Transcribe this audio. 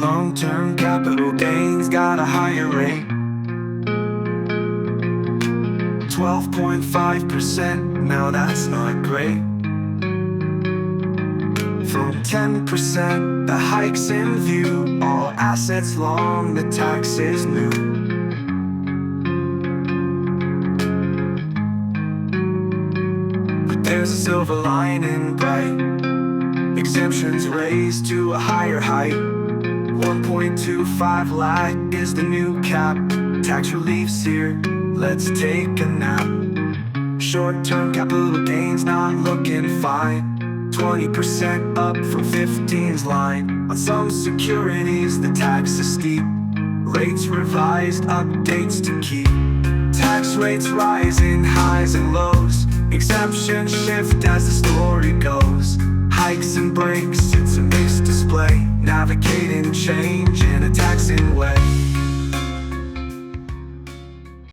Long-term capital gains got a higher rate, 12.5%, now that's not great. From 10%, the hike's in view. All assets long, the tax is new. But there's a silver lining bright. Exemptions raised to a higher height. 1.25 lakh is the new cap. Tax relief's here, let's take a nap. Short-term capital gains not looking fine. 20% up from 15's line. On some securities the tax is steep. Rates revised, updates to keep. Tax rates rising, highs and lows. Exemptions shift as the story goes. Hikes and breaks, it's a mixed display. Navigating change